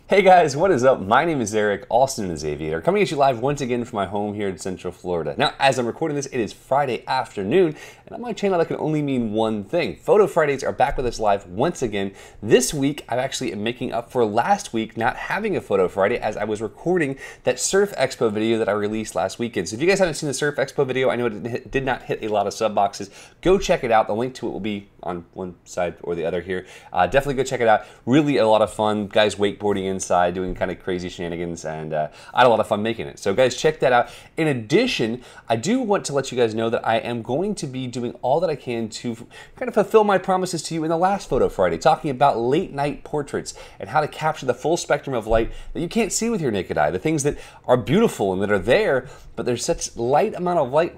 Hey guys, what is up? My name is Eric, also known as Aviator, coming at you live once again from my home here in Central Florida. Now, as I'm recording this, it is Friday afternoon, and on my channel that can only mean one thing. Photo Fridays are back with us live once again. This week, I'm actually making up for last week not having a Photo Friday as I was recording that Surf Expo video that I released last weekend. So if you guys haven't seen the Surf Expo video, I know it did not hit a lot of sub boxes. Go check it out. The link to it will be on one side or the other here. Definitely go check it out. Really a lot of fun. Guys wakeboarding inside, doing kind of crazy shenanigans, and I had a lot of fun making it. So guys, check that out. In addition, I do want to let you guys know that I am going to be doing all that I can to kind of fulfill my promises to you in the last Photo Friday, talking about late night portraits and how to capture the full spectrum of light that you can't see with your naked eye, the things that are beautiful and that are there, but there's such little amount of light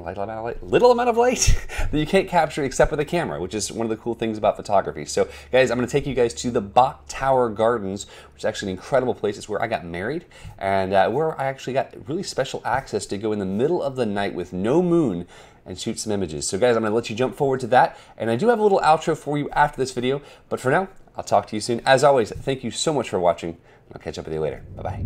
that you can't capture except with a camera, which is one of the cool things about photography. So guys, I'm going to take you guys to the Bok Tower Gardens, which is actually an incredible place. It's where I got married, and where I actually got really special access to go in the middle of the night with no moon and shoot some images. So guys, I'm going to let you jump forward to that, and I do have a little outro for you after this video, but for now, I'll talk to you soon. As always, thank you so much for watching, and I'll catch up with you later. Bye-bye.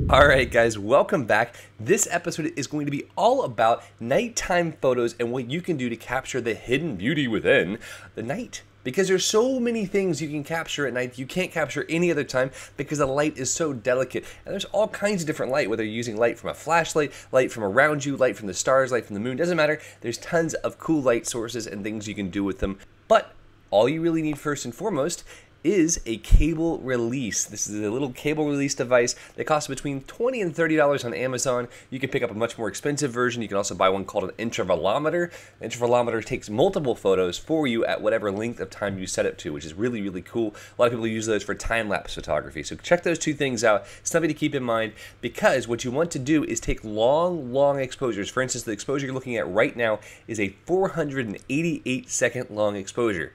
Alright guys, welcome back. This episode is going to be all about nighttime photos and what you can do to capture the hidden beauty within the night. Because there's so many things you can capture at night you can't capture any other time because the light is so delicate. And there's all kinds of different light, whether you're using light from a flashlight, light from around you, light from the stars, light from the moon, doesn't matter. There's tons of cool light sources and things you can do with them. But all you really need first and foremost is a cable release. This is a little cable release device that costs between $20 and $30 on Amazon. You can pick up a much more expensive version. You can also buy one called an intervalometer. An intervalometer takes multiple photos for you at whatever length of time you set it to, which is really, really cool. A lot of people use those for time-lapse photography. So check those two things out. Something to keep in mind, because what you want to do is take long exposures. For instance, the exposure you're looking at right now is a 488 second long exposure.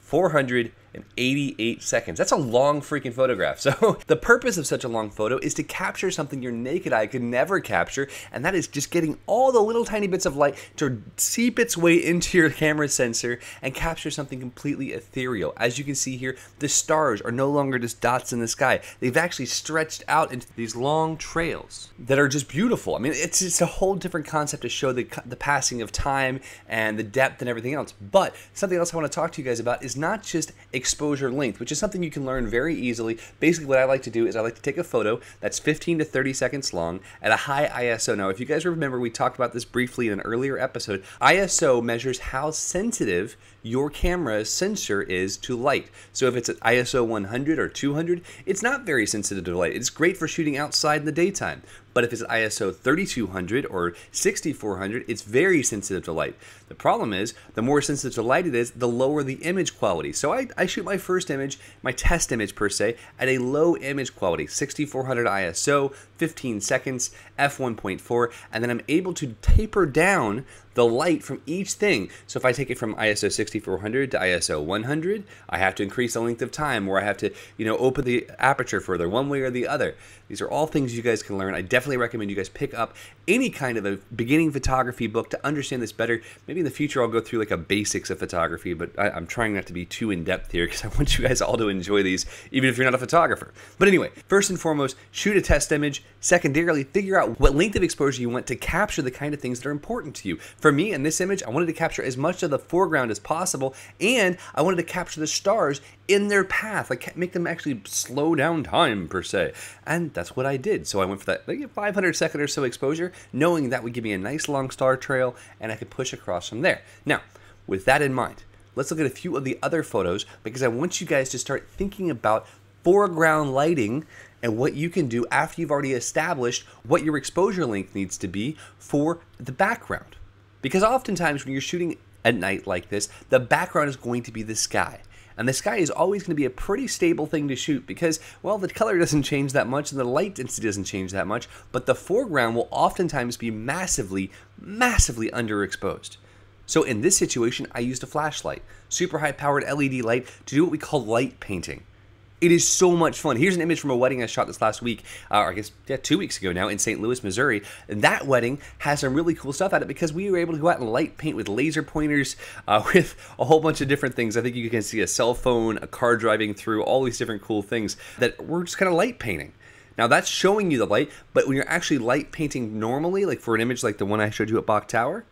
488 seconds. That's a long freaking photograph. So the purpose of such a long photo is to capture something your naked eye could never capture, and that is just getting all the little tiny bits of light to seep its way into your camera sensor and capture something completely ethereal. As you can see here, the stars are no longer just dots in the sky. They've actually stretched out into these long trails that are just beautiful. I mean, it's a whole different concept to show the passing of time and the depth and everything else. But something else I want to talk to you guys about is not just exposure length, which is something you can learn very easily. Basically, what I like to do is I like to take a photo that's 15 to 30 seconds long at a high ISO. Now, if you guys remember, we talked about this briefly in an earlier episode. ISO measures how sensitive your camera's sensor is to light. So if it's at ISO 100 or 200, it's not very sensitive to light. It's great for shooting outside in the daytime. But if it's at ISO 3200 or 6400, it's very sensitive to light. The problem is, the more sensitive to light it is, the lower the image quality. So I shoot my first image, my test image per se, at a low image quality, 6400 ISO, 15 seconds, f1.4, and then I'm able to taper down the light from each thing. So if I take it from ISO 6400 to ISO 100, I have to increase the length of time, or I have to, open the aperture further, one way or the other. These are all things you guys can learn. I definitely recommend you guys pick up any kind of a beginning photography book to understand this better. Maybe in the future I'll go through like a basics of photography, but I'm trying not to be too in-depth here because I want you guys all to enjoy these, even if you're not a photographer. But anyway, first and foremost, shoot a test image. Secondarily, figure out what length of exposure you want to capture the kind of things that are important to you. For me, in this image, I wanted to capture as much of the foreground as possible, and I wanted to capture the stars in their path, like make them actually slow down time per se. And that's what I did. So I went for that like 500 second or so exposure, knowing that would give me a nice long star trail and I could push across from there. Now, with that in mind, let's look at a few of the other photos because I want you guys to start thinking about foreground lighting and what you can do after you've already established what your exposure length needs to be for the background. Because oftentimes when you're shooting at night like this, the background is going to be the sky. And the sky is always going to be a pretty stable thing to shoot because, well, the color doesn't change that much and the light density doesn't change that much, but the foreground will oftentimes be massively underexposed. So in this situation, I used a flashlight, super high powered LED light, to do what we call light painting. It is so much fun. Here's an image from a wedding I shot this last week, or I guess, yeah, 2 weeks ago now in St. Louis, Missouri. And that wedding has some really cool stuff at it because we were able to go out and light paint with laser pointers, with a whole bunch of different things. I think you can see a cell phone, a car driving through, all these different cool things that we're just kind of light painting. Now that's showing you the light, but when you're actually light painting normally, like for an image like the one I showed you at Bok Tower,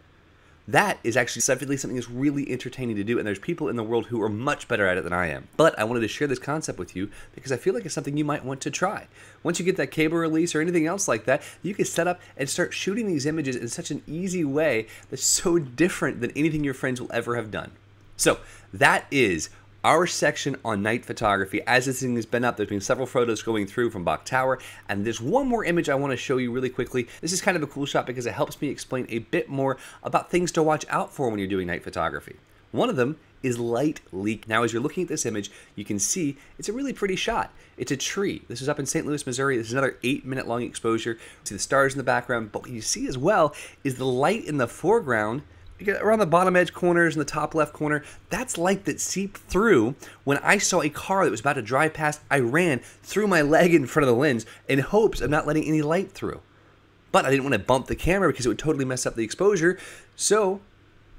that is actually definitely something that's really entertaining to do, and there's people in the world who are much better at it than I am. But I wanted to share this concept with you because I feel like it's something you might want to try. Once you get that cable release or anything else like that, you can set up and start shooting these images in such an easy way that's so different than anything your friends will ever have done. So that is our section on night photography. As this thing has been up, there's been several photos going through from Bok Tower, and there's one more image I want to show you really quickly. This is kind of a cool shot because it helps me explain a bit more about things to watch out for when you're doing night photography. One of them is light leak. Now, as you're looking at this image, you can see it's a really pretty shot. It's a tree. This is up in St. Louis, Missouri. This is another 8-minute long exposure. You see the stars in the background, but what you see as well is the light in the foreground. Around the bottom edge corners and the top left corner, that's light that seeped through. When I saw a car that was about to drive past, I ran through my leg in front of the lens in hopes of not letting any light through. But I didn't want to bump the camera because it would totally mess up the exposure, so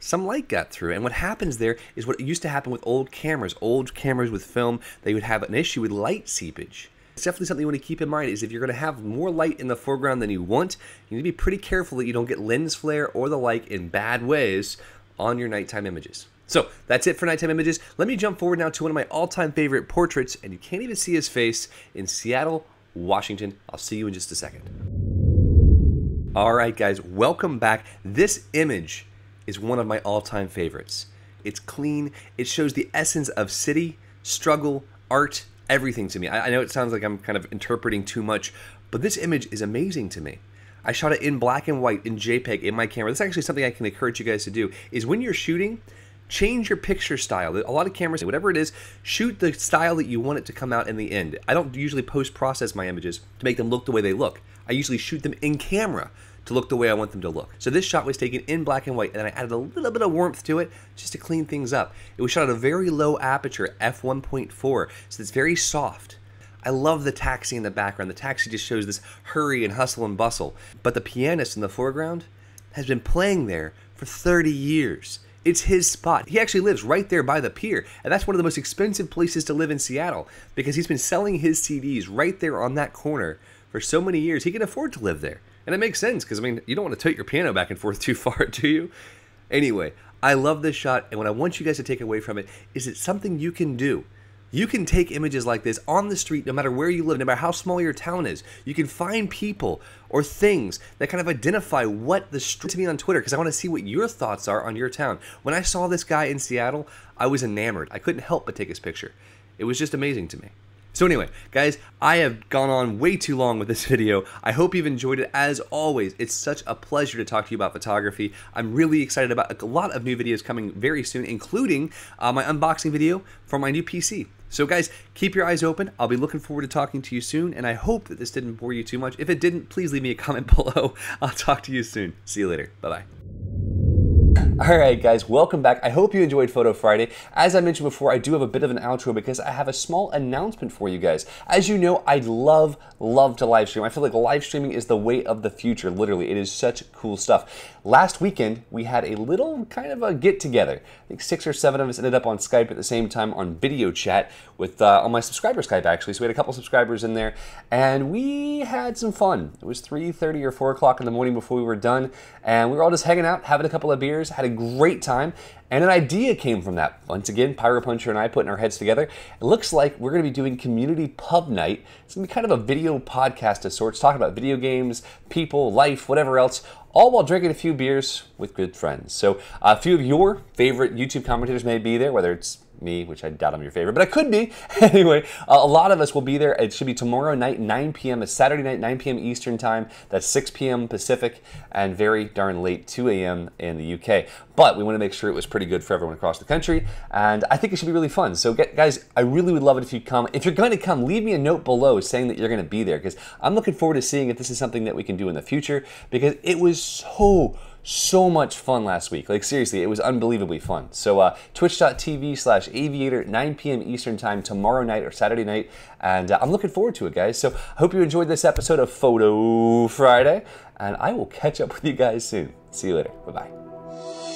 some light got through. And what happens there is what used to happen with old cameras with film. They would have an issue with light seepage. It's definitely something you want to keep in mind is if you're going to have more light in the foreground than you want, you need to be pretty careful that you don't get lens flare or the like in bad ways on your nighttime images. So that's it for nighttime images. Let me jump forward now to one of my all-time favorite portraits, and you can't even see his face, in Seattle, Washington. I'll see you in just a second. All right, guys, welcome back. This image is one of my all-time favorites. It's clean. It shows the essence of city, struggle, art, everything to me. I know it sounds like I'm kind of interpreting too much, but this image is amazing to me. I shot it in black and white in JPEG in my camera. This is actually something I can encourage you guys to do, is when you're shooting, change your picture style. A lot of cameras, whatever it is, shoot the style that you want it to come out in the end. I don't usually post-process my images to make them look the way they look. I usually shoot them in camera to look the way I want them to look. So this shot was taken in black and white, and then I added a little bit of warmth to it just to clean things up. It was shot at a very low aperture, f1.4, so it's very soft. I love the taxi in the background. The taxi just shows this hurry and hustle and bustle. But the pianist in the foreground has been playing there for 30 years. It's his spot. He actually lives right there by the pier, and that's one of the most expensive places to live in Seattle because he's been selling his CDs right there on that corner for so many years. He can afford to live there. And it makes sense because, I mean, you don't want to tote your piano back and forth too far, do you? Anyway, I love this shot, and what I want you guys to take away from it is it's something you can do. You can take images like this on the street, no matter where you live, no matter how small your town is. You can find people or things that kind of identify what the street to me on Twitter, because I want to see what your thoughts are on your town. When I saw this guy in Seattle, I was enamored. I couldn't help but take his picture. It was just amazing to me. So anyway, guys, I have gone on way too long with this video. I hope you've enjoyed it. As always, it's such a pleasure to talk to you about photography. I'm really excited about a lot of new videos coming very soon, including my unboxing video for my new PC. So guys, keep your eyes open. I'll be looking forward to talking to you soon, and I hope that this didn't bore you too much. If it didn't, please leave me a comment below. I'll talk to you soon. See you later. Bye-bye. Alright guys, welcome back. I hope you enjoyed Photo Friday. As I mentioned before, I do have a bit of an outro because I have a small announcement for you guys. As you know, I love to live stream. I feel like live streaming is the way of the future, literally. It is such cool stuff. Last weekend, we had a little kind of a get-together. I think 6 or 7 of us ended up on Skype at the same time on video chat with on my subscriber Skype, actually. So we had a couple subscribers in there, and we had some fun. It was 3:30 or 4 o'clock in the morning before we were done, and we were all just hanging out, having a couple of beers, had a great time, and an idea came from that. Once again, Pyropuncher and I putting our heads together. It looks like we're going to be doing community pub night. It's going to be kind of a video podcast of sorts, talking about video games, people, life, whatever else, all while drinking a few beers with good friends. So a few of your favorite YouTube commentators may be there, whether it's me, which I doubt I'm your favorite, but I could be. Anyway, a lot of us will be there. It should be tomorrow night, 9 p.m. It's Saturday night, 9 p.m. Eastern time. That's 6 p.m. Pacific, and very darn late, 2 a.m. in the UK. But we want to make sure it was pretty good for everyone across the country, and I think it should be really fun. So guys, I really would love it if you come. If you're going to come, leave me a note below saying that you're going to be there, because I'm looking forward to seeing if this is something that we can do in the future, because it was so much fun last week. Like seriously, it was unbelievably fun. So twitch.tv/aviator, 9 p.m. Eastern time tomorrow night or Saturday night. And I'm looking forward to it, guys. So I hope you enjoyed this episode of Photo Friday. And I will catch up with you guys soon. See you later. Bye-bye.